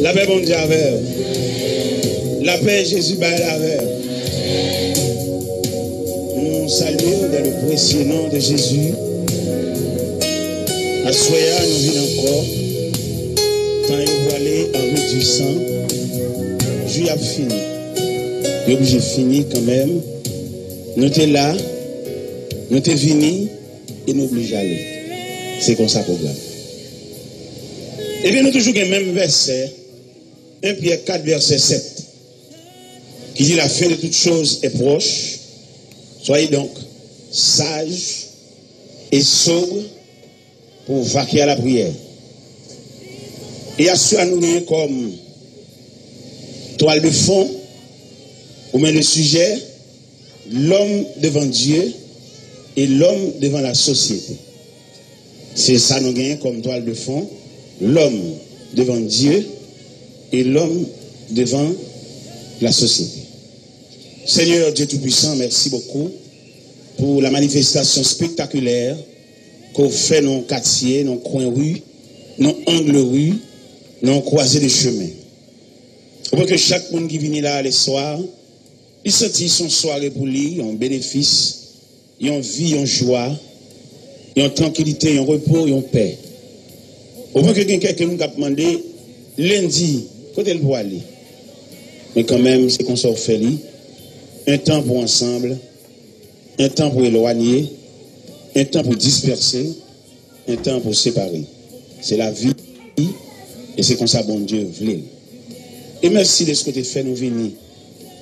La paix bon Dieu avec. La paix Jésus baille avec. Nous saluons dans le précieux nom de Jésus. À Soya, nous venons encore. Quand il va aller en réduisant, Dieu a fini. Et j'ai fini quand même. Nous sommes là, nous sommes venus et nous obligés d'aller. C'est comme ça le programme. Et bien nous toujours le même verset, 1 Pierre 4, verset 7, qui dit la fin de toutes choses est proche. Soyez donc sages et sobres pour vaquer à la prière. Et à ceux à nous gagner comme toile de fond, ou même le sujet, l'homme devant Dieu et l'homme devant la société. C'est ça nous gagnons comme toile de fond, l'homme devant Dieu et l'homme devant la société. Seigneur Dieu Tout-Puissant, merci beaucoup pour la manifestation spectaculaire qu'on fait dans nos quartiers, dans nos coins rue, dans nos angles rue, dans nos croisées de chemin. Pour que chaque monde qui vient là les soirs, il sentit son soirée pour lui, un bénéfice, une vie, une joie, une tranquillité, un repos, une paix. Au point que quelqu'un nous a demandé, lundi, côté le bois aller. Mais quand même, c'est qu'on s'en fait un temps pour ensemble, un temps pour éloigner, un temps pour disperser, un temps pour séparer. C'est la vie et c'est comme ça bon Dieu voulait. Et merci de ce que tu fait nous venir.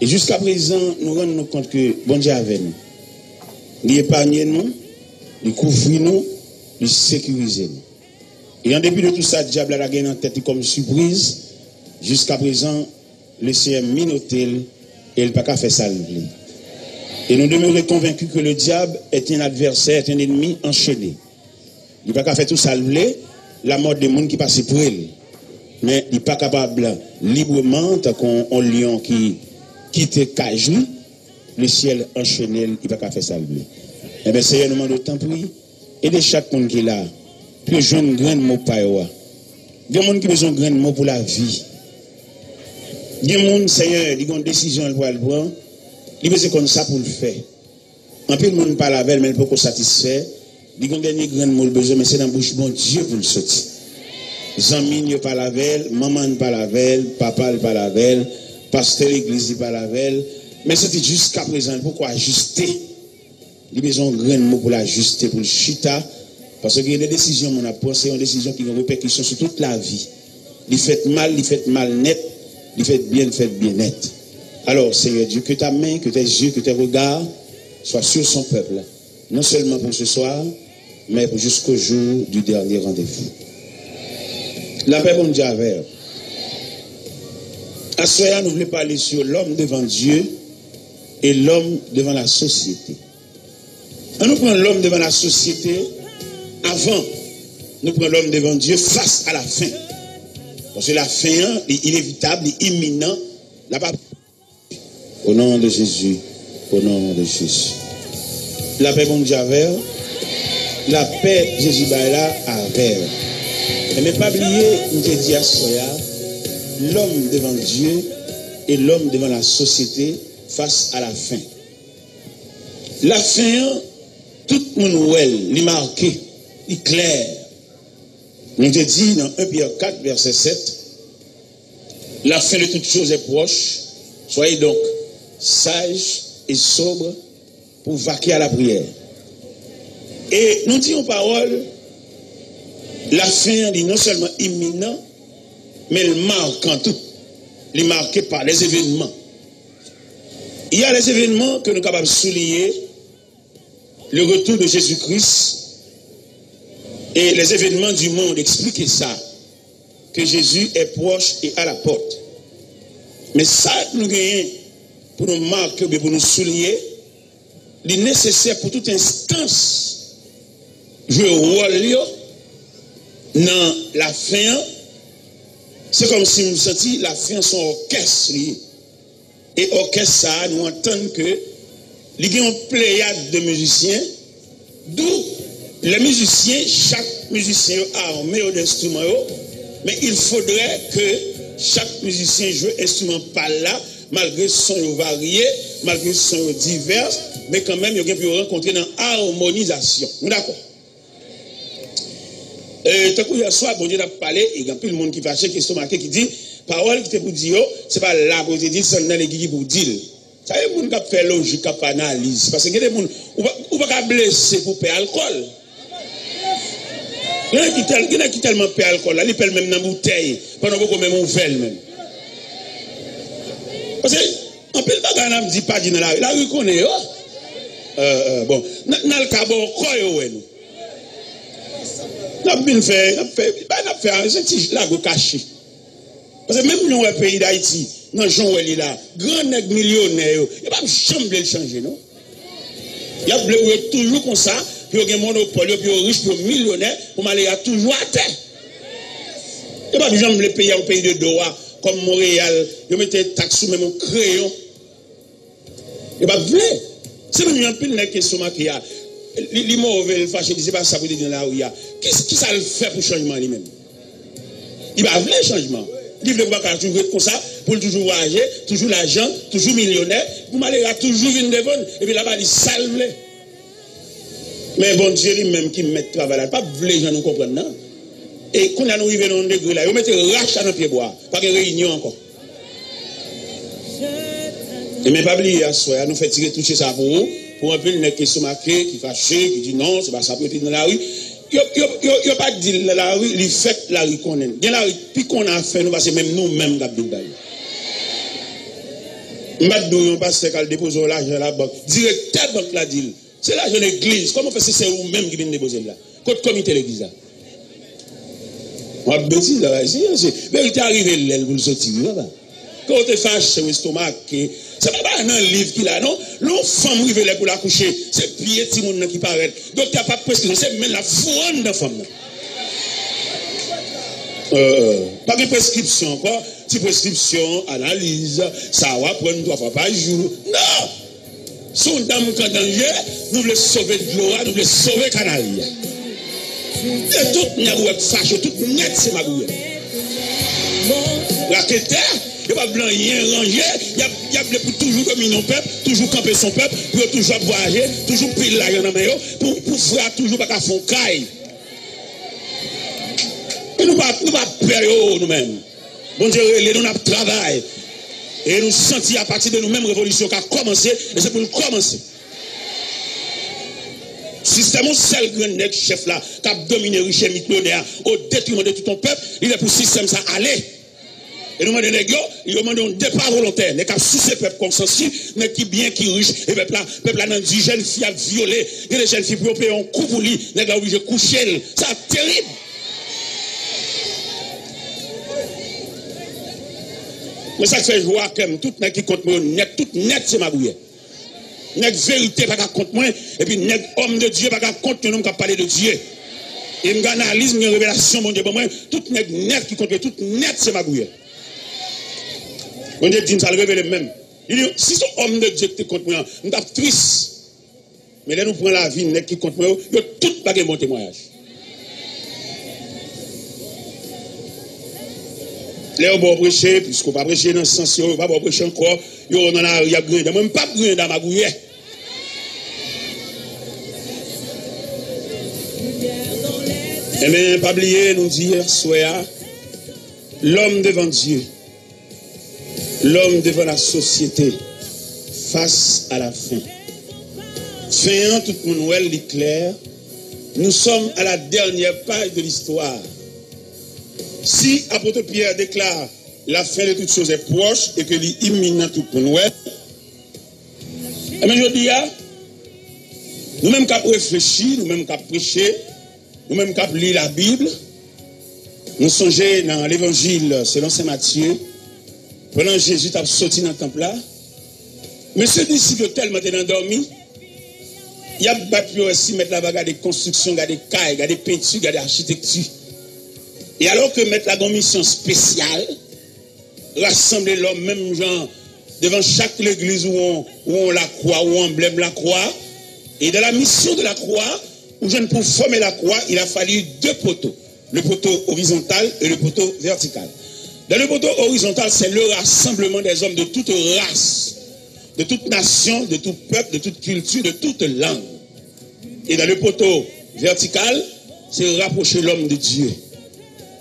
Et jusqu'à présent, nous rendons compte que bon Dieu avec nous. Il épargne nous, il couvre nous, il sécurise nous. Et en dépit de tout ça, le diable a gagné en tête comme surprise. Jusqu'à présent, le CM minotel et il n'a pas fait ça. Et nous demeurons convaincus que le diable est un adversaire, est un ennemi enchaîné. Il n'a pas fait tout ça. La mort des gens qui passent pour elle. Mais il n'est pas capable librement, tant qu'on lion qui quitte Kajou, le ciel enchaîné, il n'a pas fait ça. Eh bien, Seigneur, nous demandons tant pour lui. Et de chaque monde qui est là, que je un grand mot pour eux. Il y a des gens qui ont besoin de grand mot pour la vie. Il y a des gens, Seigneur, qui ont une décision pour le prendre. Il veut comme ça pour le faire. En plus, le monde parle avec elle, mais il ne peut pas satisfaire. Il y a un dernier grand mot besoin, mais c'est dans la bouche de Dieu pour le sortir. Zami ne parle avec elle, maman ne parle avec elle, papa ne parle avec elle, pasteur l'église ne parle avec elle. Mais c'est jusqu'à présent, pourquoi ajuster? Il y a besoin de grand mot pour l'ajuster, pour le chita. Parce qu'il y a des décisions qu'on a prises, c'est une décision qui a une répercussion sur toute la vie. Il fait mal net, il fait bien net. Alors, Seigneur Dieu, que ta main, que tes yeux, que tes regards soient sur son peuple. Non seulement pour ce soir, mais pour jusqu'au jour du dernier rendez-vous. La paix, bon Dieu, avec. À ce moment, nous voulons parler sur l'homme devant Dieu et l'homme devant la société. On nous prend l'homme devant la société avant, nous prenons l'homme devant Dieu face à la fin. Parce que la fin est inévitable, est imminent. Au nom de Jésus, au nom de Jésus. La paix, bon Dieu, avec. La paix, Jésus, là, avec. Mais pas oublier, nous te dit à Soya, l'homme devant Dieu et l'homme devant la société face à la fin. La fin, tout le monde est marqué, est clair. Nous te dit dans 1 Pierre 4, verset 7, la fin de toutes choses est proche. Soyez donc sages et sobres pour vaquer à la prière. Et nous disons parole, la fin est non seulement imminente, mais elle marque en tout. Elle est marquée par les événements. Il y a les événements que nous sommes capables de souligner, le retour de Jésus-Christ, et les événements du monde expliquent ça, que Jésus est proche et à la porte. Mais ça, nous gagnons pour nous marquer, pour nous souligner, il est nécessaire pour toute instance jouer le rôle dans la fin. C'est comme si nous sentions la fin son orchestre. Et orchestre, ça, nous entendons que il y a une pléiade de musiciens, d'où les musiciens, chaque musicien a armé d'instruments, mais il faudrait que chaque musicien joue instrument par là, malgré son varié, malgré son divers, mais quand même, il y a pu rencontrer dans harmonisation. D'accord? Tant que hier soir, bon Dieu a parlé, il y a plus de monde qui fâché, qui estomaqué, qui dit, parole qui était pour dire, c'est pas là pour te dire, c'est dans les qui pour dire. Ça y est, les gens qui fait logique, qui fait analyse. Parce que les gens, ou pas blesser pour payer alcool. Il y en a qui tellement paient alcool, là, ils paient même dans la bouteille, pendant qu'on même ouvert même. Parce que, en plus, le ne dit pas dans la rue qu'on est, bon, dans le cas, bon, quoi, nous. N'a bien fait, un petit lago caché. Parce que même nous, au pays d'Haïti, dans Jean est là, grand nègre millionnaire, il n'y a pas de chambre de le changer, non? Il y a toujours comme ça, puis il y a un monopole, puis il y a riche, puis il y a millionnaire, pour aller toujours à terre. Il n'y a pas de chambre de payer au pays de Doha, comme Montréal, il mettait taxe sur même un crayon. Il n'y a pas de vrai. C'est même un peu de question qui a. Les mauvais, le fâché, c'est pas ça pour dire dans la rue. Qu'est-ce que ça le fait pour le changement lui-même? Il va vouloir le changement. Il veut pas toujours être comme ça, pour toujours voyager, toujours l'argent, toujours millionnaire, pour m'aller à toujours venir devant, et puis là-bas, il salve. Mais bon Dieu lui-même qui met travail là, pas les gens nous comprennent, non? Et quand on arrive dans un degré là, ils mettent rachat dans le pied bois, pas de réunion encore. Et mais pas oublier à soi, nous fait tirer toucher ça pour un peu le nez qui se marque, qui fâché, qui dit non, c'est pas ça pour être dans la rue. Il n'y a pas dit la rue, il fait la rue qu'on aime. Bien la rue, puis qu'on a fait, nous, parce que même nous-mêmes, nous parce qu'elle dépose l'argent à la banque. Directeur banque la dit, c'est l'argent de l'église. Comment fait c'est vous-même qui viennent déposer là? Côté comité de l'église là. On a bêtise là, c'est vérité arrivé l'aile pour le sortir là. Quand on te fâche, c'est l'estomac, c'est pas un livre qu'il a, non? L'on femme rive pour la coucher, c'est pied petit monde qui paraît. Donc, il n'y a pas de prescription, c'est même la fouane de femme. Pas de prescription, quoi. Si prescription, analyse, ça va prendre 3 fois par jour. Non! Son dame en danger, nous voulons sauver de l'eau, nous voulons sauver Canarie. Et tout n'est pas fâché, tout net, c'est ma bouille. La terre, il n'y a pas blanc, il y a un rangé, il y a pour toujours dominer son peuple, toujours camper son peuple, pour toujours voyager, toujours pile l'argent dans la main, pour faire toujours pas faire caille. Et nous ne pouvons pas perdre nous-mêmes. Bon Dieu, nous avons travail. Et nous sentons à partir de nous-mêmes révolution qui a commencé, et c'est pour nous commencer. Si c'est mon seul grand chef là, qui a dominé riche et millionnaire au détriment de tout ton peuple, il est pour le système ça aller. Et nous demandons ils demandent un départ volontaire. Les cas sous ces peuples consensus, mais qui bien, qui riche, et peuple là, dans 10 jeunes filles à violer, et les jeunes filles pour payer un coup pour lui, les gars obligés de coucher. Ça terrible. Mais ça fait joie comme tout net qui compte moi, net, tout net c'est ma bouille. Net vérité pas contre moi, et puis net homme de Dieu pas contre nous qui parler de Dieu. Et m'analyse, une révélation, mon Dieu, pour moi, tout net qui compte, tout net c'est ma bouille. Mon Dieu dit, ça le révèle même. Il dit, si son homme de Dieu qui est contre moi, nous sommes tristes. Mais là, nous prenons la vie, net qui contre moi, il y a tout pas de mon témoignage. Là, on va prêcher, puisqu'on va prêcher dans ce sens, on va prêcher encore, il y a gré, même pas gré dans ma bouille. Eh bien, pas oublier, nous dire, soyez l'homme devant Dieu, l'homme devant la société, face à la fin. Fin, tout le monde est clair, nous sommes à la dernière page de l'histoire. Si apôtre Pierre déclare la fin de toutes choses est proche et que l'imminent tout le monde, eh bien, je dis, nous-mêmes qui avons réfléchi, nous-mêmes qui avons prêché, nous-mêmes qui avons lu la Bible, nous songeons dans l'évangile selon Saint Matthieu, pendant Jésus a sorti dans le temple là, mais ce disciple tellement endormi, il a battu aussi mettre la bagarre des constructions, des cailles, des peintures, des architectures. Et alors que mettre la mission spéciale, rassembler l'homme, même genre, devant chaque église où on la croix, où on emblème la croix, et dans la mission de la croix, où je ne pour former la croix, il a fallu 2 poteaux, le poteau horizontal et le poteau vertical. Dans le poteau horizontal, c'est le rassemblement des hommes de toute race, de toute nation, de tout peuple, de toute culture, de toute langue. Et dans le poteau vertical, c'est rapprocher l'homme de Dieu.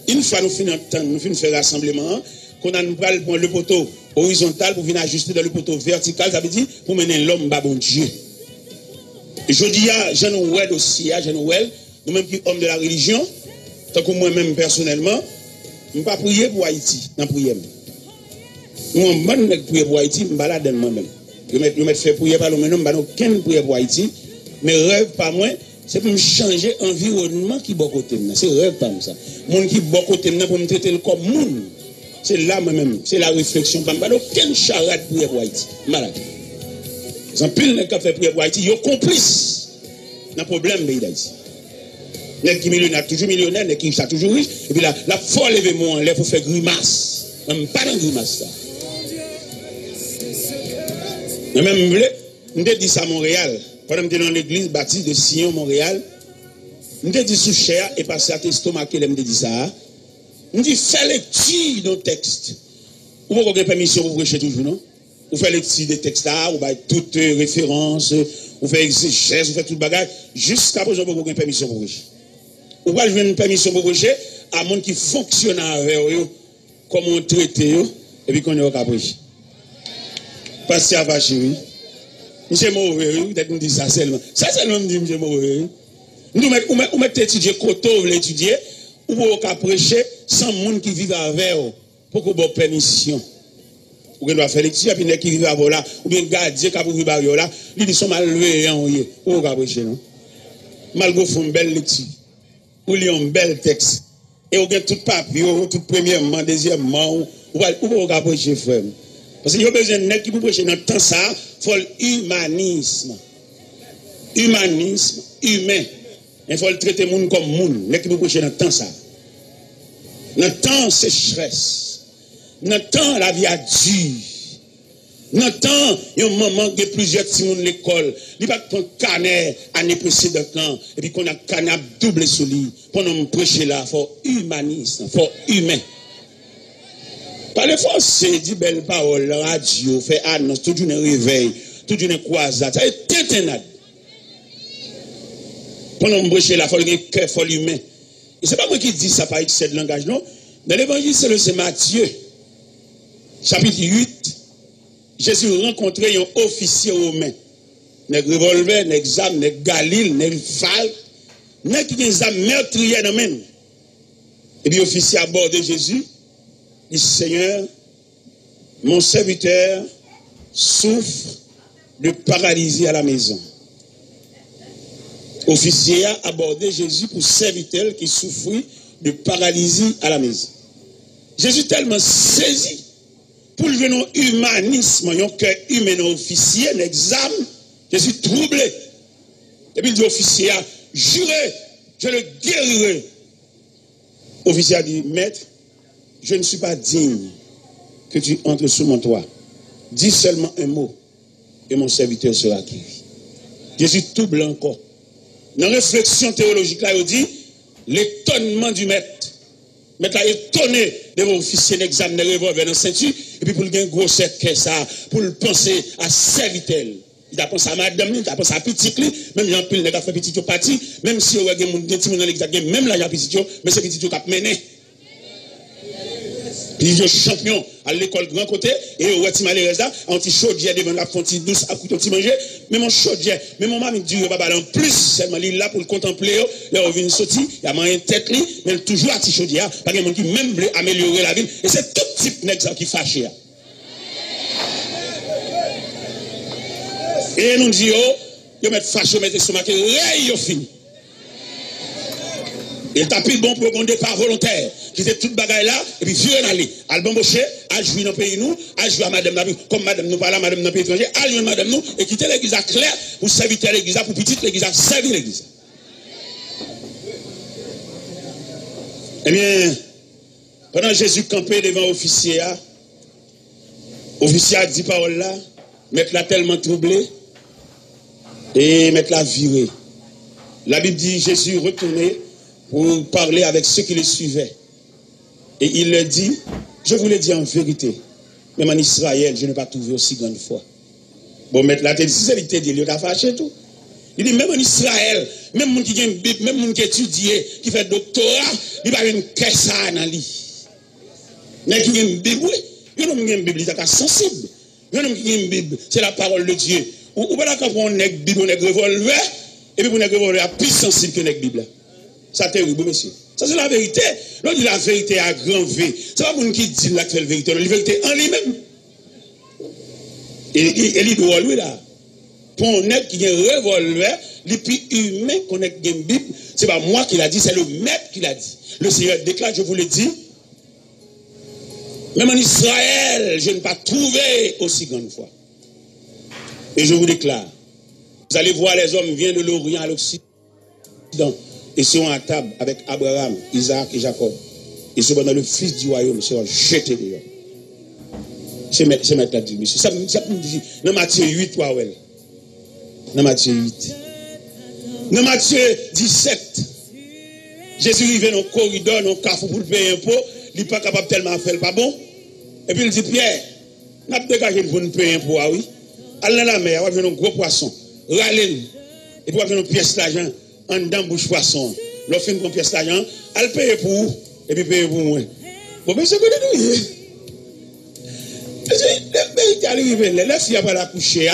Une fois nous finissons faire rassemblement, qu'on a nous prendre le poteau horizontal pour venir ajuster dans le poteau vertical, ça veut dire pour mener l'homme bas bon Dieu. Et je dis à Jean-Noël aussi, à Jean-Noël, nous-mêmes qui sommes hommes de la religion, tant que moi-même personnellement, je ne vais pas prier pour Haïti, dans prière. Moi, je ne vais pas prier pour Haïti, je ne vais pas moi-même. Je vais faire prier par l'homme, je ne vais pas prier pour Haïti. Mais rêve pas moi, c'est pour me changer l'environnement qui est bon côté. C'est rêve pas moi ça. Mon qui est bon côté pour me traiter comme monde. C'est là moi-même, c'est la réflexion. Je ne vais pas aucune charade prier pour Haïti. Malade. Les gens pile qui fait prier pour Haïti, ils sont complices dans le problème pays d'Haïti. Les qui millionnaires, toujours millionnaires, les qui sont toujours riches. Et puis la folle lever moi, il faut faire grimace. Même pas dans grimace ça. Même je me dis ça à Montréal. Pendant que je suis dans l'église baptiste de Sion, Montréal, je me dis sous cher et passer à l'estomac, je me dis ça. Je me dis fais lecture dans le texte. Vous avez permission pour prêcher toujours, non? Vous faites lecture des textes là, vous avez toutes références, vous faites exégèse, vous faites tout le bagage. Jusqu'à présent, vous avez permission pour prêcher. Vous avez une permission pour prêcher à monde qui fonctionne avec eux, comment on traite eux, et puis qu'on est au cas prêcher. Passer à Vacherie. Monsieur mauvais, peut-être nous dit ça seulement. Ça seulement me dit monsieur mauvais. Nous mettons étudier côté, vous l'étudier, ou pour prêcher sans monde qui vivent avec eux, pour que vous ayez permission. Ou bien doit faire lecture, et puis qui vivent avec là, ou bien garder qui vivent avec là, ils sont mal levés, ou vous prêcher, non? Malgré font une belle lecture, ou lire un bel texte, et vous avez tout papier, tout premièrement, deuxièmement, ou vous prêcher, frère. Parce qu'il y a besoin de qui pour prêcher dans le temps ça, il faut l'humanisme. Humanisme, humain. Il faut le traiter monde comme monde. Mais qui pour prêcher dans le temps ça. Dans le temps sécheresse. Dans le temps la vie a dure. Dans le temps, il y a un moment où plusieurs petits monde à l'école. Il n'y a pas de canet année précédente. Et puis qu'on a canet double sur lui. Pendant que prêcher là, il faut humanisme, il faut humain. Par les français, dit belle parole, radio, fait annonce, tout d'une réveil, tout d'une croisade, ça est téténade. Pendant que je la folle, il y a un cœur folle humain. Et c'est pas moi qui dis ça par excès de langage, non. Dans l'évangile, c'est Matthieu, chapitre 8, Jésus rencontrait un officier romain. Nèg revolver, nèg zam, nèg galil, nèg fal, nèg qui des âmes meurtrières dans même. Et puis l'officier aborde Jésus. dit Seigneur, mon serviteur souffre de paralysie à la maison. Officier a abordé Jésus pour serviteur qui souffrit de paralysie à la maison. Jésus tellement saisi pour le venir humanisme, un cœur humain officier, un examen, Jésus troublé. Et puis il dit officier, jurez, je le guérirai. Officier a dit, maître, je ne suis pas digne que tu entres sous mon toit. Dis seulement un mot et mon serviteur sera guéri. Jésus trouble encore. Dans la réflexion théologique, là, il dit l'étonnement du maître. Maître a étonné de l'officier d'examen de revolver dans la ceinture, et puis pour le gagner gros cercle, ça, pour le penser à serviteur. Il a pensé à madame, il a pensé à petit, même Jean-Pil n'a pas fait petit parti, même si on a des gens dans l'examen, même là, il y a petit, mais c'est petit qui a mené. Puis il est champion à l'école grand côté, et au Wati Maléreza, un petit chaudière devant la fontaine douce, à couteau petit manger, mais mon chaudière, mais mon maman dit, pas en plus, seulement il est là pour le contempler, là, on vient sortir, il y a moyen tête, mais toujours à petit chaudière, parce qu'il y a des gens qui même veulent améliorer la ville, et c'est tout type de qui fâche. Et nous disons, ils mettent fâché, mettent estomac, ils fini. Il t'a pris bon pour un départ volontaire, qui était toute bagaille là, et puis virer aller, à l'embaucher, à jouer dans le pays nous, à jouer à madame Nabi, comme madame nous parle, madame dans le pays étranger, à jouer madame nous, et quitter l'église à clair, pour servir l'église, pour petite l'église, à servir l'église. Eh bien, pendant Jésus campait devant l'officier, l'officier a dit parole là, mettre l'a tellement troublé, et mettre la virée. La Bible dit Jésus retournait pour parler avec ceux qui le suivaient. Et il leur dit, Je vous l'ai dit en vérité, même en Israël, je n'ai pas trouvé aussi grande foi. Bon, mettre la tête, si c'est l'idée, il a fâché tout. Il dit, même en Israël, même moun qui a une Bible, même moun qui étudie, qui fait doctorat, il va une caisse dans lui. Mais qui a une Bible, oui, il y a une Bible, il est sensible. Il y a une Bible, c'est la parole de Dieu. Ou pas quand on a une Bible, on a un revolver, et puis on a un revolver plus sensible que la Bible. Ça terrible, monsieur. Ça, c'est la vérité. L'on dit la vérité à grand V. C'est pas moun qui dit la vérité, la vérité en lui-même. Et il doit lui là. Pour un être qui a un revolver, le plus humain qu'on ait une Bible, c'est pas moi qui l'a dit, c'est le maître qui l'a dit. Le Seigneur déclare, je vous le dis, même en Israël, je n'ai pas trouvé aussi grande foi. Et je vous déclare, vous allez voir les hommes viennent de l'Orient à l'Occident et seront à table avec Abraham, Isaac et Jacob. Et cependant le fils du royaume sera jeté dehors. C'est mettre la dit, monsieur. Ça me dit, dans Matthieu 8, dans Matthieu 8. Dans Matthieu 17, Jésus arrive dans le corridor, dans le carrefour pour le payer un pot, il n'est pas capable tellement de faire, pas bon. Et puis il dit, Pierre, n'a pas dégagé pour nous payer un pot, ah oui. Allez dans la mer, on va faire un gros poisson, râler, et puis on va faire une pièce d'argent, en dedans bouche poisson. L'offre une pièce d'argent, elle paye pour vous, et puis paye pour moi. Bon, mais c'est quoi de nous? Il arrive, les filles après la coucher,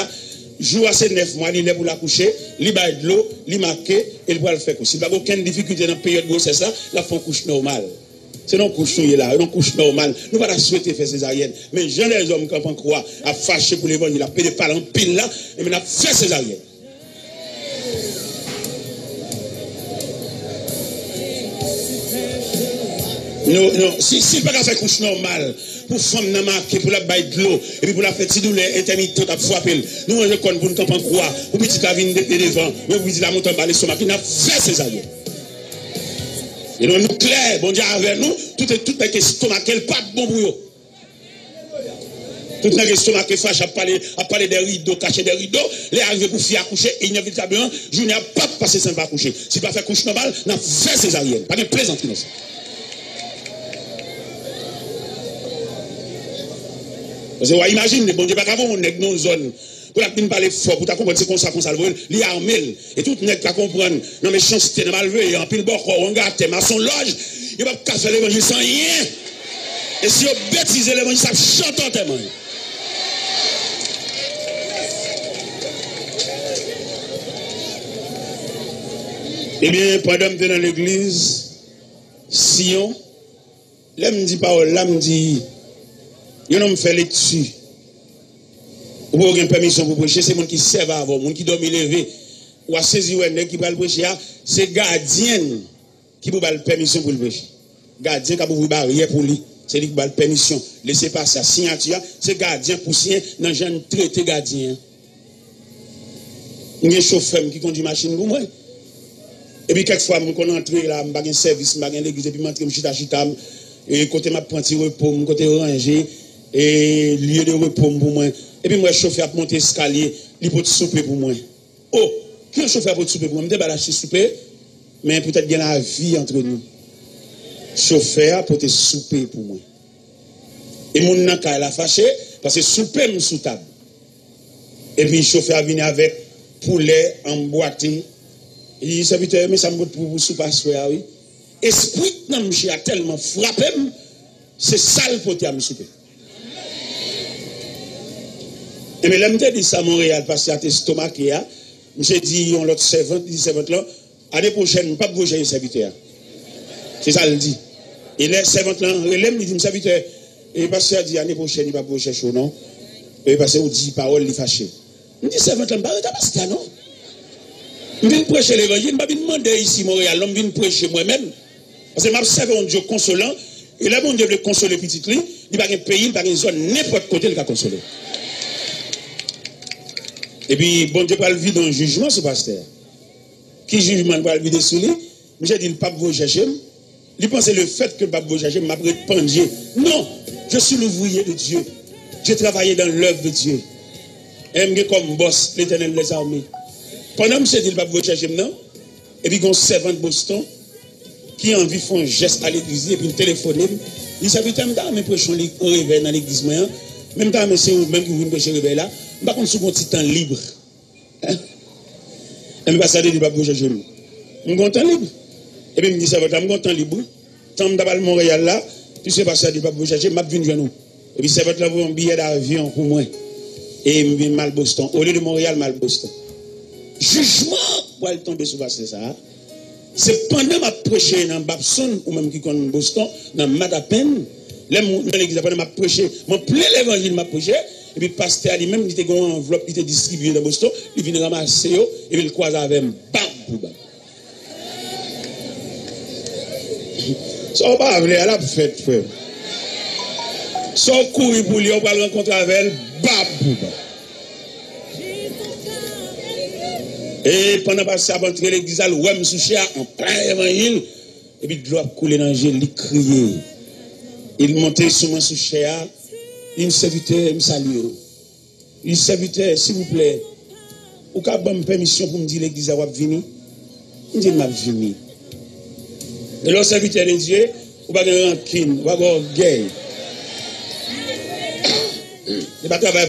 jour à ces 9 mois, il est pour la coucher, il va de l'eau, il marque, et il va le faire coucher. Il n'y a aucune difficulté dans la période de grossesse, ça, la font couche normale. C'est non couche là, non couche normale. Nous ne pas souhaiter faire césarienne. Mais j'en ai des hommes qui ont croire à fâcher pour l'évangile, à payer des parents pile là, et maintenant faire césarienne. Non, si il pas faire couche normale, pour femme n'a marqué, pour la baille de l'eau, et puis pour la faire petite douleur intermittente à frapper. Nous, on reconnaît pour nous comprendre croire, pour petit cavine devant, mais vous dites la montagne balai sur ma qui n'a fait césarienne. Et nous, nous clair, bon Dieu avec nous, tout est estomac, quel pas de bon pour eux. Tout est estomac, qui fâche à parler des rideaux, cacher des rideaux, les arriver pour fier à coucher, et inévitablement, je n'ai pas passé sans pas coucher. Si pas faire couche normale, n'a fait césarienne. Pas de plaisanterie. Parce que, imagine, bon Dieu, pas qu'avant, on est dans une zone. Pour la parler fort, pour ta comprendre, c'est comme ça, les armées, et tout le monde qui comprendre, dans méchanceté, dans malveillance, et en pile bord, on garde, à son loge, il va pas faire l'évangile sans rien. Et si on bêtise l'évangile, ça chante en témoin. Eh bien, pendant que je suis dans l'église, Sion, là, me dit parole, là, me dit, il me fait lecture. Ou pas une permission pour prêcher, c'est les gens qui servent avant, les gens qui dorment levé. Ou à saisir les gens qui veulent prêcher, c'est gardien qui peut la permission pour le prêcher. Gardien qui peut ouvrir barrière pour lui, c'est lui qui peut la permission. Laissez passer la signature, c'est gardien pour signer dans le genre traité gardien. Il y a un chauffeur qui conduit machine pour moi. Et puis quelquefois, quand on entre là, je n'ai un service, je n'ai pas l'église, et puis je suis chita, et côté ma prendre un repos, côté ranger, et lieu de repos pour moi. Et puis moi, chauffeur a monté l'escalier, il peut souper pour moi. Oh, qui est un chauffeur pour souper pour moi? Je ne vais pas lâcher souper, mais peut-être qu'il y a la vie entre nous. Chauffeur pour te souper pour moi. Et mon nan ka la fâché, parce que souper me sous table. Et puis le chauffeur venu avec poulet emboîté. Il dit, serviteur, mais ça me pour vous souper, oui. Esprit nan m'chi a tellement frappé, c'est sale pour te me souper. Et mais là, je me dis ça à Montréal, parce que c'est estomac qui a. Je dit, on l'autre servante, il dit servante là, l'année prochaine, je ne vais pas vous gérer serviteur. C'est ça, il dit. Et les servantes là, il dit, serviteur, et parce qu'il dit, l'année prochaine, il ne va pas vous chercher, non? Et parce qu'il dit parole, il fâché. Je dis, servante là, je ne vais pas passer, non? Je viens prêcher l'évangile, je ne vais pas demander ici, Montréal, je viens prêcher moi-même. Parce que je serve un Dieu consolant, et là, mon Dieu veut consoler petit lui, il n'y a pas un pays, il n'y a pas une zone, n'importe côté, il va consoler. Et puis, bon Dieu, pas le vide en jugement, ce pasteur. Qui jugement va le vide sous lui? J'ai dit, le pape vous chercher. Il pensait le fait que le pape vous chercher m'a répandu. Non, je suis l'ouvrier de Dieu. J'ai travaillé dans l'œuvre de Dieu. Et comme boss, l'éternel des armées. Pendant que je dit, le pape vous chercher, non? Et puis, il y a un servant de Boston qui a envie de faire un geste à l'église et puis téléphoner. Il s'avait même temps mais prêchons au réveil dans l'église moyen. Même temps mais c'est vous même qui vous prêcher réveil là. Par contre sur mon petit temps libre. Et pas ça dit pas pour chercher nous. Mon temps libre. Et puis me dit ça va mon temps libre. Tant d'abord Montréal là, puis c'est pas ça dit pas pour chercher, m'a venir nous. Et puis ça va être là pour un billet d'avion pour moi. Et me mal Boston au lieu de Montréal mal Boston. Jugement pour aller tomber sur ça. C'est pendant ma prêcher dans Babson ou même qui connaît Boston, dans Madapen, là dans l'église pendant ma prêcher, mon plein l'évangile m'a prêché et puis pasteur lui-même il était une enveloppe il était distribué dans Boston, il vient ramasser et puis il croise avec bam. Ça pas vrai à la fête frère. Ça courir pour lui on va rencontrer avec elle bam. Et pendant que ça va entrer l'église, ouais, me soucier en plein évangile. Et puis, de l'eau couler dans le gel, il criait. Il montait sur mon soucier. Il serviteur, me salue. Il serviteur, s'il vous plaît. Ou qu'à bonne permission pour me dire l'église va venir. Il me dit, m'a venir. Et le serviteur de Dieu, ou pas de rancune, ou pas de orgueil. Il va travailler.